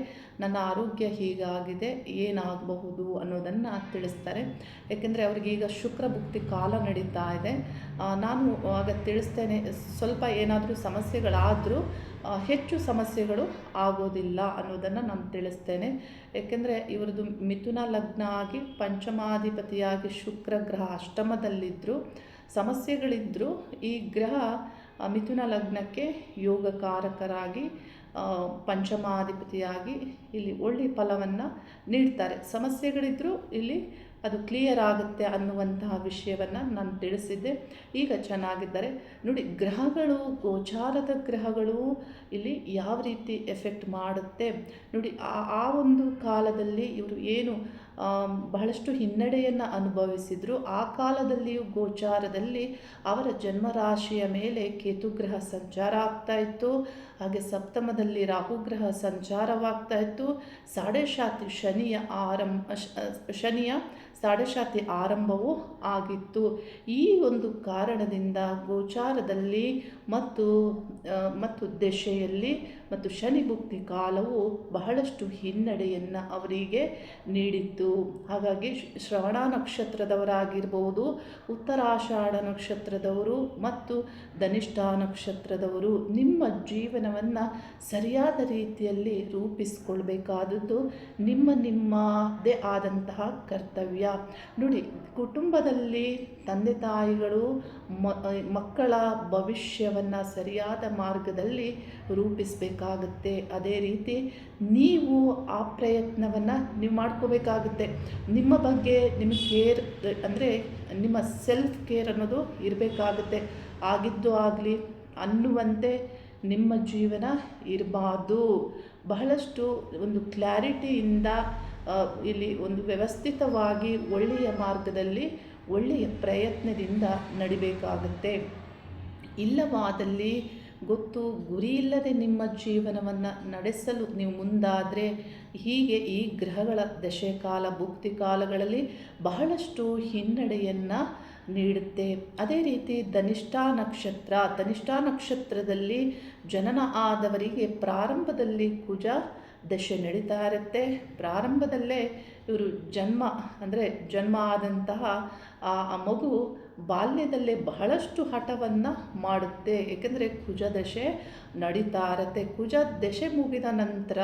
ನನ್ನ ಆರೋಗ್ಯ ಹೀಗಾಗಿದೆ, ಏನಾಗಬಹುದು ಅನ್ನೋದನ್ನು ತಿಳಿಸ್ತಾರೆ. ಏಕೆಂದರೆ ಅವರಿಗೀಗ ಶುಕ್ರ ಭುಕ್ತಿ ಕಾಲ ನಡೀತಾ ಇದೆ. ನಾನು ಆಗ ತಿಳಿಸ್ತೇನೆ, ಸ್ವಲ್ಪ ಏನಾದರೂ ಸಮಸ್ಯೆಗಳಾದರೂ ಹೆಚ್ಚು ಸಮಸ್ಯೆಗಳು ಆಗೋದಿಲ್ಲ ಅನ್ನೋದನ್ನು ನಾನು ತಿಳಿಸ್ತೇನೆ. ಏಕೆಂದರೆ ಇವರದು ಮಿಥುನ ಲಗ್ನ ಆಗಿ ಪಂಚಮಾಧಿಪತಿಯಾಗಿ ಶುಕ್ರ ಗ್ರಹ ಅಷ್ಟಮದಲ್ಲಿದ್ದರೂ ಸಮಸ್ಯೆಗಳಿದ್ದರೂ ಈ ಗ್ರಹ ಮಿಥುನ ಲಗ್ನಕ್ಕೆ ಯೋಗಕಾರಕರಾಗಿ ಪಂಚಮಾಧಿಪತಿಯಾಗಿ ಇಲ್ಲಿ ಒಳ್ಳೆಯ ಫಲವನ್ನು ನೀಡ್ತಾರೆ. ಸಮಸ್ಯೆಗಳಿದ್ದರೂ ಇಲ್ಲಿ ಅದು ಕ್ಲಿಯರ್ ಆಗುತ್ತೆ ಅನ್ನುವಂತಹ ವಿಷಯವನ್ನು ನಾನು ತಿಳಿಸಿದ್ದೆ. ಈಗ ಚೆನ್ನಾಗಿದ್ದಾರೆ. ನೋಡಿ, ಗ್ರಹಗಳು, ಗೋಚಾರದ ಗ್ರಹಗಳು ಇಲ್ಲಿ ಯಾವ ರೀತಿ ಎಫೆಕ್ಟ್ ಮಾಡುತ್ತೆ ನೋಡಿ. ಆ ಒಂದು ಕಾಲದಲ್ಲಿ ಇವರು ಏನು ಬಹಳಷ್ಟು ಹಿನ್ನಡೆಯನ್ನು ಅನುಭವಿಸಿದರು. ಆ ಕಾಲದಲ್ಲಿಯೂ ಗೋಚಾರದಲ್ಲಿ ಅವರ ಜನ್ಮರಾಶಿಯ ಮೇಲೆ ಕೇತುಗ್ರಹ ಸಂಚಾರ ಆಗ್ತಾ ಇತ್ತು. ಹಾಗೆ ಸಪ್ತಮದಲ್ಲಿ ರಾಹುಗ್ರಹ ಸಂಚಾರವಾಗ್ತಾ ಇತ್ತು. ಶನಿಯ ಸಾಡೆಶಾತಿ ಆರಂಭವೂ ಆಗಿತ್ತು. ಈ ಒಂದು ಕಾರಣದಿಂದ ಗೋಚಾರದಲ್ಲಿ ಮತ್ತು ದಶೆಯಲ್ಲಿ ಮತ್ತು ಶನಿ ಭುಕ್ತಿ ಕಾಲವು ಬಹಳಷ್ಟು ಹಿನ್ನಡೆಯನ್ನು ಅವರಿಗೆ ನೀಡಿತ್ತು. ನಡೆಯಿತು. ಹಾಗಾಗಿ ಶ್ರವಣ ನಕ್ಷತ್ರದವರಾಗಿರ್ಬೋದು, ಉತ್ತರಾಷಾಢ ನಕ್ಷತ್ರದವರು ಮತ್ತು ಧನಿಷ್ಠ ನಕ್ಷತ್ರದವರು ನಿಮ್ಮ ಜೀವನವನ್ನು ಸರಿಯಾದ ರೀತಿಯಲ್ಲಿ ರೂಪಿಸಿಕೊಳ್ಬೇಕಾದದ್ದು ನಿಮ್ಮದೇ ಆದಂತಹ ಕರ್ತವ್ಯ. ನೋಡಿ, ಕುಟುಂಬದಲ್ಲಿ ತಂದೆ ತಾಯಿಗಳು ಮಕ್ಕಳ ಭವಿಷ್ಯವನ್ನು ಸರಿಯಾದ ಮಾರ್ಗದಲ್ಲಿ ರೂಪಿಸಬೇಕಾಗುತ್ತೆ. ಅದೇ ರೀತಿ ನೀವು ಆ ಪ್ರಯತ್ನವನ್ನು ನೀವು ಮಾಡ್ಕೋಬೇಕಾಗುತ್ತೆ. ನಿಮ್ಮ ಬಗ್ಗೆ ನಿಮಗೆ ಕೇರ್, ಅಂದರೆ ನಿಮ್ಮ ಸೆಲ್ಫ್ ಕೇರ್ ಅನ್ನೋದು ಇರಬೇಕಾಗುತ್ತೆ. ಆಗಿದ್ದು ಆಗಲಿ ಅನ್ನುವಂತೆ ನಿಮ್ಮ ಜೀವನ ಇರಬಾರ್ದು. ಬಹಳಷ್ಟು ಒಂದು ಕ್ಲಾರಿಟಿಯಿಂದ ಇಲ್ಲಿ ಒಂದು ವ್ಯವಸ್ಥಿತವಾಗಿ ಒಳ್ಳೆಯ ಮಾರ್ಗದಲ್ಲಿ ಒಳ್ಳೆಯ ಪ್ರಯತ್ನದಿಂದ ನಡಿಬೇಕಾಗುತ್ತೆ. ಇಲ್ಲವಾದಲ್ಲಿ ಗೊತ್ತು ಗುರಿ ಇಲ್ಲದೆ ನಿಮ್ಮ ಜೀವನವನ್ನು ನಡೆಸಲು ನೀವು ಮುಂದಾದರೆ ಹೀಗೆ ಈ ಗ್ರಹಗಳ ದಶೆಕಾಲ ಭುಕ್ತಿ ಕಾಲಗಳಲ್ಲಿ ಬಹಳಷ್ಟು ಹಿನ್ನಡೆಯನ್ನು ನೀಡುತ್ತೆ. ಅದೇ ರೀತಿ ಧನಿಷ್ಠ ನಕ್ಷತ್ರದಲ್ಲಿ ಜನನ ಆದವರಿಗೆ ಪ್ರಾರಂಭದಲ್ಲಿ ಕುಜ ದಶೆ ನಡೀತಾ ಇರುತ್ತೆ. ಪ್ರಾರಂಭದಲ್ಲೇ ಇವರು ಜನ್ಮ ಆದಂತಹ ಆ ಮಗು ಬಾಲ್ಯದಲ್ಲೇ ಬಹಳಷ್ಟು ಹಠವನ್ನು ಮಾಡುತ್ತೆ. ಏಕೆಂದರೆ ಕುಜ ದಶೆ ನಡೀತಾ ಇರುತ್ತೆ. ಕುಜ ದಶೆ ಮುಗಿದ ನಂತರ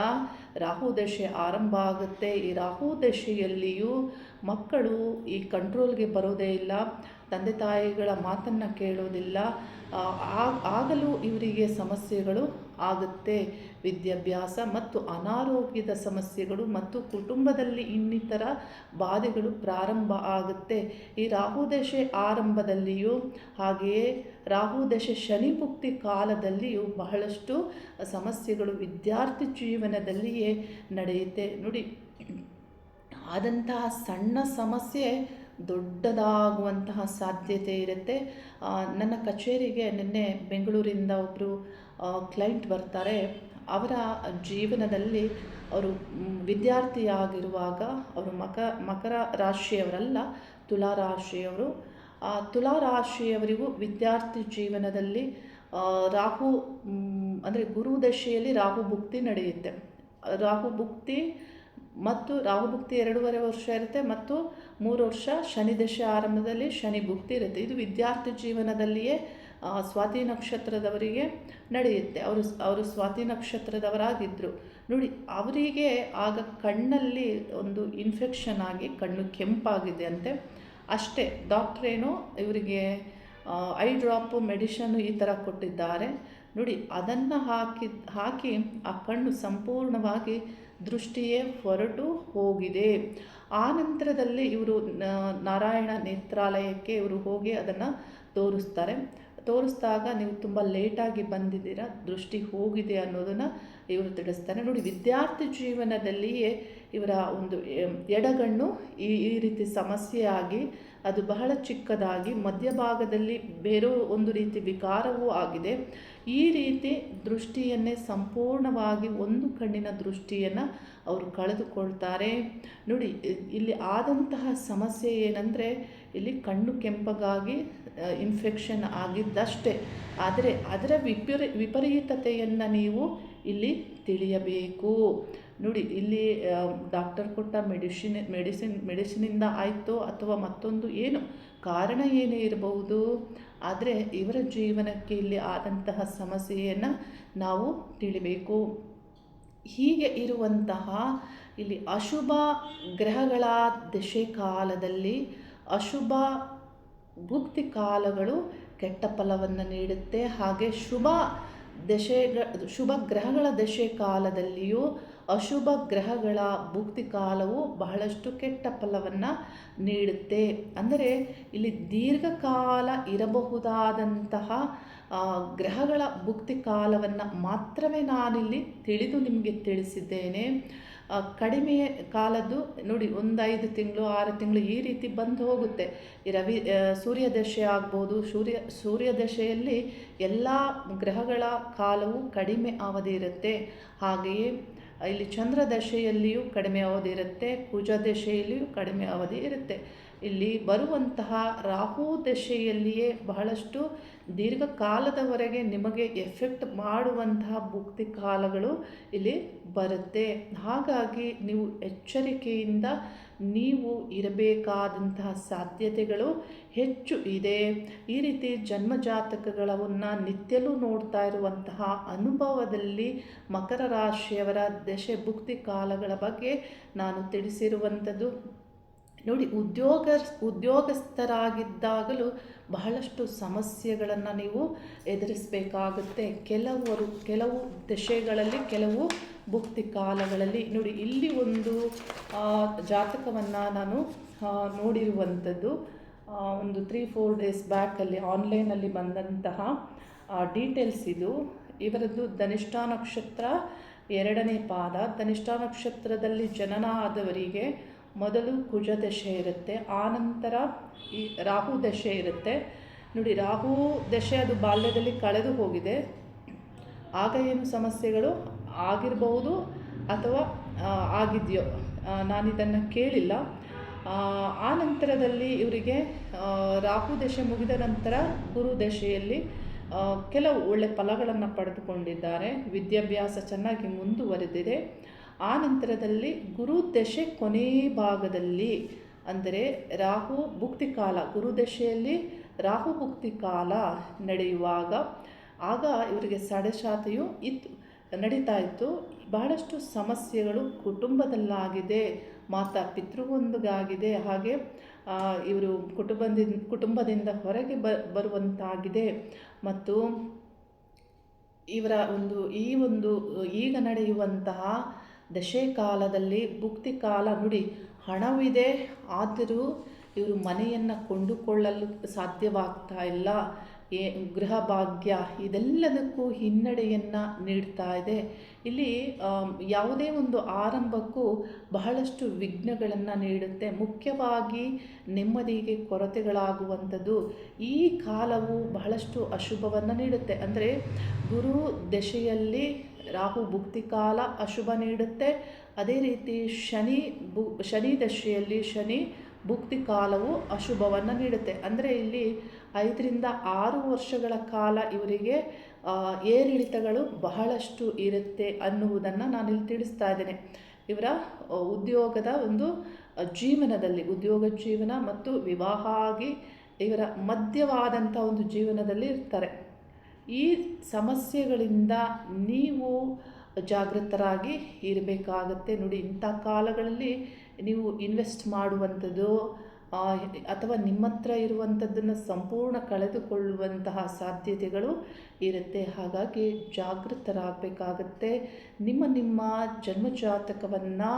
ರಾಹು ದಶೆ ಆರಂಭ ಆಗುತ್ತೆ. ಈ ರಾಹು ದಶೆಯಲ್ಲಿಯೂ ಮಕ್ಕಳು ಈ ಕಂಟ್ರೋಲ್ಗೆ ಬರೋದೇ ಇಲ್ಲ, ತಂದೆ ತಾಯಿಗಳ ಮಾತನ್ನು ಕೇಳೋದಿಲ್ಲ. ಆಗಲೂ ಇವರಿಗೆ ಸಮಸ್ಯೆಗಳು ಆಗುತ್ತೆ. ವಿದ್ಯಾಭ್ಯಾಸ ಮತ್ತು ಅನಾರೋಗ್ಯದ ಸಮಸ್ಯೆಗಳು ಮತ್ತು ಕುಟುಂಬದಲ್ಲಿ ಇನ್ನಿತರ ಬಾಧೆಗಳು ಪ್ರಾರಂಭ ಆಗುತ್ತೆ. ಈ ರಾಹುದಶೆ ಆರಂಭದಲ್ಲಿಯೂ ಹಾಗೆಯೇ ರಾಹುದಶೆ ಶನಿ ಭುಕ್ತಿ ಕಾಲದಲ್ಲಿಯೂ ಬಹಳಷ್ಟು ಸಮಸ್ಯೆಗಳು ವಿದ್ಯಾರ್ಥಿ ಜೀವನದಲ್ಲಿಯೇ ನಡೆಯುತ್ತೆ. ನೋಡಿ, ಆದಂತಹ ಸಣ್ಣ ಸಮಸ್ಯೆ ದೊಡ್ಡದಾಗುವಂತಹ ಸಾಧ್ಯತೆ ಇರುತ್ತೆ. ನನ್ನ ಕಚೇರಿಗೆ ನಿನ್ನೆ ಬೆಂಗಳೂರಿಂದ ಒಬ್ಬರು ಕ್ಲೈಂಟ್ ಬರ್ತಾರೆ. ಅವರ ಜೀವನದಲ್ಲಿ ಅವರು ವಿದ್ಯಾರ್ಥಿಯಾಗಿರುವಾಗ ಅವರು ಮಕರ ರಾಶಿಯವರಲ್ಲ, ತುಲಾ ರಾಶಿಯವರು. ತುಲಾ ರಾಶಿಯವರಿಗೂ ವಿದ್ಯಾರ್ಥಿ ಜೀವನದಲ್ಲಿ ರಾಹು ಅಂದರೆ ಗುರು ದಶೆಯಲ್ಲಿ ರಾಹು ಭುಕ್ತಿ ನಡೆಯುತ್ತೆ. ರಾಹು ಭುಕ್ತಿ ಮತ್ತು ರಾಹು ಭುಕ್ತಿ 2.5 ವರ್ಷ ಇರುತ್ತೆ ಮತ್ತು 3 ವರ್ಷ ಶನಿ ದಶೆ ಆರಂಭದಲ್ಲಿ ಶನಿ ಭುಕ್ತಿ ಇರುತ್ತೆ. ಇದು ವಿದ್ಯಾರ್ಥಿ ಜೀವನದಲ್ಲಿಯೇ ಸ್ವಾತಿ ನಕ್ಷತ್ರದವರಿಗೆ ನಡೆಯುತ್ತೆ. ಅವರು ಸ್ವಾತಿ ನಕ್ಷತ್ರದವರಾಗಿದ್ದರು. ನೋಡಿ, ಅವರಿಗೆ ಆಗ ಕಣ್ಣಲ್ಲಿ ಒಂದು ಇನ್ಫೆಕ್ಷನ್ ಆಗಿ ಕಣ್ಣು ಕೆಂಪಾಗಿದೆ ಅಂತೆ. ಅಷ್ಟೇ, ಡಾಕ್ಟ್ರೇನೋ ಇವರಿಗೆ ಐ ಡ್ರಾಪು ಮೆಡಿಷನ್ನು ಈ ಥರ ಕೊಟ್ಟಿದ್ದಾರೆ. ನೋಡಿ, ಅದನ್ನು ಹಾಕಿ ಆ ಕಣ್ಣು ಸಂಪೂರ್ಣವಾಗಿ ದೃಷ್ಟಿಯೇ ಹೊರಟು ಹೋಗಿದೆ. ಆ ನಂತರದಲ್ಲಿ ಇವರು ನಾರಾಯಣ ನೇತ್ರಾಲಯಕ್ಕೆ ಇವರು ಹೋಗಿ ಅದನ್ನು ತೋರಿಸಿದಾಗ ನೀವು ತುಂಬ ಲೇಟಾಗಿ ಬಂದಿದ್ದೀರಾ, ದೃಷ್ಟಿ ಹೋಗಿದೆ ಅನ್ನೋದನ್ನು ಇವರು ತಿಳಿಸ್ತಾರೆ. ನೋಡಿ, ವಿದ್ಯಾರ್ಥಿ ಜೀವನದಲ್ಲಿಯೇ ಇವರ ಒಂದು ಎಡಗಣ್ಣು ಈ ರೀತಿ ಸಮಸ್ಯೆಯಾಗಿ ಅದು ಬಹಳ ಚಿಕ್ಕದಾಗಿ ಮಧ್ಯಭಾಗದಲ್ಲಿ ಬೇರೆ ಒಂದು ರೀತಿ ವಿಕಾರವೂ ಆಗಿದೆ. ಈ ರೀತಿ ದೃಷ್ಟಿಯನ್ನೇ ಸಂಪೂರ್ಣವಾಗಿ ಒಂದು ಕಣ್ಣಿನ ದೃಷ್ಟಿಯನ್ನು ಅವರು ಕಳೆದುಕೊಳ್ತಾರೆ. ನೋಡಿ, ಇಲ್ಲಿ ಆದಂತಹ ಸಮಸ್ಯೆ ಏನಂದರೆ ಇಲ್ಲಿ ಕಣ್ಣು ಕೆಂಪಗಾಗಿ ಇನ್ಫೆಕ್ಷನ್ ಆಗಿದ್ದಷ್ಟೇ. ಆದರೆ ಅದರ ವಿಪರೀತತೆಯನ್ನು ನೀವು ಇಲ್ಲಿ ತಿಳಿಯಬೇಕು. ನೋಡಿ, ಇಲ್ಲಿ ಡಾಕ್ಟರ್ ಕೊಟ್ಟ ಮೆಡಿಸಿನಿಂದ ಆಯಿತು ಅಥವಾ ಮತ್ತೊಂದು ಏನು ಕಾರಣ ಏನೇ ಇರಬಹುದು, ಆದರೆ ಇವರ ಜೀವನಕ್ಕೆ ಇಲ್ಲಿ ಆದಂತಹ ಸಮಸ್ಯೆಯನ್ನು ನಾವು ತಿಳಿಬೇಕು. ಹೀಗೆ ಇರುವಂತಹ ಇಲ್ಲಿ ಅಶುಭ ಗ್ರಹಗಳ ದಶೆ ಕಾಲದಲ್ಲಿ ಅಶುಭ ಭುಕ್ತಿ ಕಾಲಗಳು ಕೆಟ್ಟ ಫಲವನ್ನು ನೀಡುತ್ತೆ. ಹಾಗೆ ಶುಭ ಗ್ರಹಗಳ ದಶೆ ಕಾಲದಲ್ಲಿಯೂ ಅಶುಭ ಗ್ರಹಗಳ ಭುಕ್ತಿ ಕಾಲವು ಬಹಳಷ್ಟು ಕೆಟ್ಟ ಫಲವನ್ನು ನೀಡುತ್ತೆ. ಅಂದರೆ ಇಲ್ಲಿ ದೀರ್ಘಕಾಲ ಇರಬಹುದಾದಂತಹ ಗ್ರಹಗಳ ಭುಕ್ತಿ ಕಾಲವನ್ನು ಮಾತ್ರವೇ ನಾನಿಲ್ಲಿ ತಿಳಿದು ನಿಮಗೆ ತಿಳಿಸಿದ್ದೇನೆ. ಕಡಿಮೆ ಕಾಲದ್ದು ನೋಡಿ, 1-5 ತಿಂಗಳು 6 ತಿಂಗಳು ಈ ರೀತಿ ಬಂದು ಹೋಗುತ್ತೆ. ಈ ಸೂರ್ಯದಶೆ ಆಗ್ಬೋದು. ಸೂರ್ಯದಶೆಯಲ್ಲಿ ಎಲ್ಲ ಗ್ರಹಗಳ ಕಾಲವು ಕಡಿಮೆ ಅವಧಿ ಇರುತ್ತೆ. ಹಾಗೆಯೇ ಇಲ್ಲಿ ಚಂದ್ರ ದಶೆಯಲ್ಲಿಯೂ ಕಡಿಮೆ ಅವಧಿ ಇರುತ್ತೆ, ಕುಜ ದಶೆಯಲ್ಲಿಯೂ ಕಡಿಮೆ ಅವಧಿ ಇರುತ್ತೆ. ಇಲ್ಲಿ ಬರುವಂತಹ ರಾಹು ದಶೆಯಲ್ಲಿಯೇ ಬಹಳಷ್ಟು ದೀರ್ಘಕಾಲದವರೆಗೆ ನಿಮಗೆ ಎಫೆಕ್ಟ್ ಮಾಡುವಂತಹ ಭುಕ್ತಿ ಕಾಲಗಳು ಇಲ್ಲಿ ಬರುತ್ತೆ. ಹಾಗಾಗಿ ನೀವು ಎಚ್ಚರಿಕೆಯಿಂದ ನೀವು ಇರಬೇಕಾದಂತಹ ಸಾಧ್ಯತೆಗಳು ಹೆಚ್ಚು ಇದೆ. ಈ ರೀತಿ ಜನ್ಮಜಾತಕಗಳನ್ನು ನಿತ್ಯಲೂ ನೋಡ್ತಾ ಇರುವಂತಹ ಅನುಭವದಲ್ಲಿ ಮಕರ ರಾಶಿಯವರ ದಶೆ ಭುಕ್ತಿ ಕಾಲಗಳ ಬಗ್ಗೆ ನಾನು ತಿಳಿಸಿರುವಂಥದ್ದು. ನೋಡಿ, ಉದ್ಯೋಗಸ್ಥರಾಗಿದ್ದಾಗಲೂ ಬಹಳಷ್ಟು ಸಮಸ್ಯೆಗಳನ್ನು ನೀವು ಎದುರಿಸಬೇಕಾಗುತ್ತೆ. ಕೆಲವು ದಶೆಗಳಲ್ಲಿ, ಕೆಲವು ಭುಕ್ತಿ ಕಾಲಗಳಲ್ಲಿ. ನೋಡಿ, ಇಲ್ಲಿ ಒಂದು ಜಾತಕವನ್ನು ನಾನು ನೋಡಿರುವಂಥದ್ದು ಒಂದು 3-4 ಡೇಸ್ ಬ್ಯಾಕಲ್ಲಿ ಆನ್ಲೈನಲ್ಲಿ ಬಂದಂತಹ ಡೀಟೇಲ್ಸ್ ಇದು. ಇವರದ್ದು ಧನಿಷ್ಠ ನಕ್ಷತ್ರ 2ನೇ ಪಾದ. ಧನಿಷ್ಠ ನಕ್ಷತ್ರದಲ್ಲಿ ಜನನ ಆದವರಿಗೆ ಮೊದಲು ಕುಜ ದಶೆ ಇರುತ್ತೆ, ಆನಂತರ ಈ ರಾಹು ದಶೆ ಇರುತ್ತೆ. ನೋಡಿ, ರಾಹು ದಶೆ ಅದು ಬಾಲ್ಯದಲ್ಲಿ ಕಳೆದು ಹೋಗಿದೆ. ಆಗ ಏನು ಸಮಸ್ಯೆಗಳು ಆಗಿರಬಹುದು ಅಥವಾ ಆಗಿದೆಯೋ, ನಾನಿದನ್ನು ಕೇಳಿಲ್ಲ. ಆ ನಂತರದಲ್ಲಿ ಇವರಿಗೆ ರಾಹು ದಶೆ ಮುಗಿದ ನಂತರ ಗುರು ದಶೆಯಲ್ಲಿ ಕೆಲವು ಒಳ್ಳೆ ಫಲಗಳನ್ನು ಪಡೆದುಕೊಂಡಿದ್ದಾರೆ. ವಿದ್ಯಾಭ್ಯಾಸ ಚೆನ್ನಾಗಿ ಮುಂದುವರೆದಿದೆ. ಆ ನಂತರದಲ್ಲಿ ಗುರು ದಶೆ ಕೊನೆ ಭಾಗದಲ್ಲಿ, ಅಂದರೆ ರಾಹು ಭುಕ್ತಿ ಕಾಲ, ಗುರು ದಶೆಯಲ್ಲಿ ರಾಹು ಭುಕ್ತಿ ಕಾಲ ನಡೆಯುವಾಗ ಆಗ ಇವರಿಗೆ ಸಡೆಶಾತೆಯು ನಡೀತಾ ಇತ್ತು. ಬಹಳಷ್ಟು ಸಮಸ್ಯೆಗಳು ಕುಟುಂಬದಲ್ಲಾಗಿದೆ, ಮಾತಾ ಪಿತೃಗೊಂದಿಗಾಗಿದೆ, ಹಾಗೆ ಇವರು ಕುಟುಂಬದಿಂದ ಹೊರಗೆ ಬರುವಂತಾಗಿದೆ. ಮತ್ತು ಇವರ ಈಗ ನಡೆಯುವಂತಹ ದಶೆ ಕಾಲದಲ್ಲಿ ಭುಕ್ತಿ ಕಾಲ, ನೋಡಿ, ಹಣವಿದೆ ಆದರೂ ಇವರು ಮನೆಯನ್ನು ಕೊಂಡುಕೊಳ್ಳಲು ಸಾಧ್ಯವಾಗ್ತಾ ಇಲ್ಲ. ಗೃಹ ಭಾಗ್ಯ ಇದೆಲ್ಲದಕ್ಕೂ ಹಿನ್ನಡೆಯನ್ನು ನೀಡ್ತಾ ಇದೆ. ಇಲ್ಲಿ ಯಾವುದೇ ಒಂದು ಆರಂಭಕ್ಕೂ ಬಹಳಷ್ಟು ವಿಘ್ನಗಳನ್ನು ನೀಡುತ್ತೆ. ಮುಖ್ಯವಾಗಿ ನೆಮ್ಮದಿಗೆ ಕೊರತೆಗಳಾಗುವಂಥದ್ದು. ಈ ಕಾಲವು ಬಹಳಷ್ಟು ಅಶುಭವನ್ನು ನೀಡುತ್ತೆ. ಅಂದರೆ ಗುರು ದಶೆಯಲ್ಲಿ ರಾಹು ಭುಕ್ತಿ ಕಾಲ ಅಶುಭ ನೀಡುತ್ತೆ. ಅದೇ ರೀತಿ ಶನಿ ದಶೆಯಲ್ಲಿ ಶನಿ ಭುಕ್ತಿ ಕಾಲವು ಅಶುಭವನ್ನು ನೀಡುತ್ತೆ. ಅಂದರೆ ಇಲ್ಲಿ 5-6 ವರ್ಷಗಳ ಕಾಲ ಇವರಿಗೆ ಏರಿಳಿತಗಳು ಬಹಳಷ್ಟು ಇರುತ್ತೆ ಅನ್ನುವುದನ್ನು ನಾನಿಲ್ಲಿ ತಿಳಿಸ್ತಾ ಇದ್ದೇನೆ. ಇವರ ಉದ್ಯೋಗದ ಒಂದು ಜೀವನದಲ್ಲಿ, ಉದ್ಯೋಗ ಜೀವನ ಮತ್ತು ವಿವಾಹ ಆಗಿ ಇವರ ಮಧ್ಯವಾದಂಥ ಒಂದು ಜೀವನದಲ್ಲಿ ಇರ್ತಾರೆ. ಈ ಸಮಸ್ಯೆಗಳಿಂದ ನೀವು ಜಾಗೃತರಾಗಿ ಇರಬೇಕಾಗತ್ತೆ. ನೋಡಿ, ಇಂಥ ಕಾಲಗಳಲ್ಲಿ ನೀವು ಇನ್ವೆಸ್ಟ್ ಮಾಡುವಂಥದ್ದು ಅಥವಾ ನಿಮ್ಮ ಹತ್ರ ಇರುವಂಥದ್ದನ್ನು ಸಂಪೂರ್ಣ ಕಳೆದುಕೊಳ್ಳುವಂತಹ ಸಾಧ್ಯತೆಗಳು ಇರುತ್ತೆ. ಹಾಗಾಗಿ ಜಾಗೃತರಾಗಬೇಕಾಗತ್ತೆ. ನಿಮ್ಮ ಜನ್ಮಜಾತಕವನ್ನು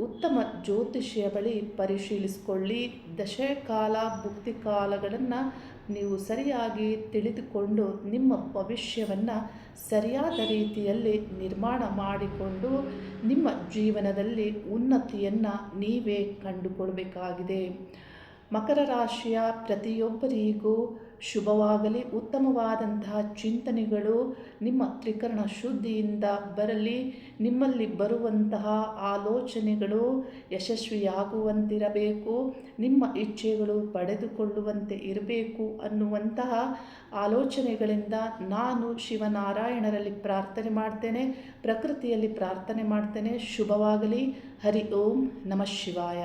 ಉತ್ತಮ ಜ್ಯೋತಿಷಿಯ ಬಳಿ ಪರಿಶೀಲಿಸಿಕೊಳ್ಳಿ. ದಶಕಾಲ ಭುಕ್ತಿ ಕಾಲಗಳನ್ನು ನೀವು ಸರಿಯಾಗಿ ತಿಳಿದುಕೊಂಡು ನಿಮ್ಮ ಭವಿಷ್ಯವನ್ನು ಸರಿಯಾದ ರೀತಿಯಲ್ಲಿ ನಿರ್ಮಾಣ ಮಾಡಿಕೊಂಡು ನಿಮ್ಮ ಜೀವನದಲ್ಲಿ ಉನ್ನತಿಯನ್ನು ನೀವೇ ಕಂಡುಕೊಳ್ಬೇಕಾಗಿದೆ. ಮಕರ ರಾಶಿಯ ಪ್ರತಿಯೊಬ್ಬರಿಗೂ ಶುಭವಾಗಲಿ. ಉತ್ತಮವಾದಂತಹ ಚಿಂತನೆಗಳು ನಿಮ್ಮ ತ್ರಿಕರಣ ಶುದ್ಧಿಯಿಂದ ಬರಲಿ. ನಿಮ್ಮಲ್ಲಿ ಬರುವಂತಹ ಆಲೋಚನೆಗಳು ಯಶಸ್ವಿಯಾಗುವಂತಿರಬೇಕು. ನಿಮ್ಮ ಇಚ್ಛೆಗಳು ಪಡೆದುಕೊಳ್ಳುವಂತೆ ಇರಬೇಕು ಅನ್ನುವಂತಹ ಆಲೋಚನೆಗಳಿಂದ ನಾನು ಶಿವನಾರಾಯಣರಲ್ಲಿ ಪ್ರಾರ್ಥನೆ ಮಾಡ್ತೇನೆ, ಪ್ರಕೃತಿಯಲ್ಲಿ ಪ್ರಾರ್ಥನೆ ಮಾಡ್ತೇನೆ. ಶುಭವಾಗಲಿ. ಹರಿ ಓಂ ನಮಃ ಶಿವಾಯ.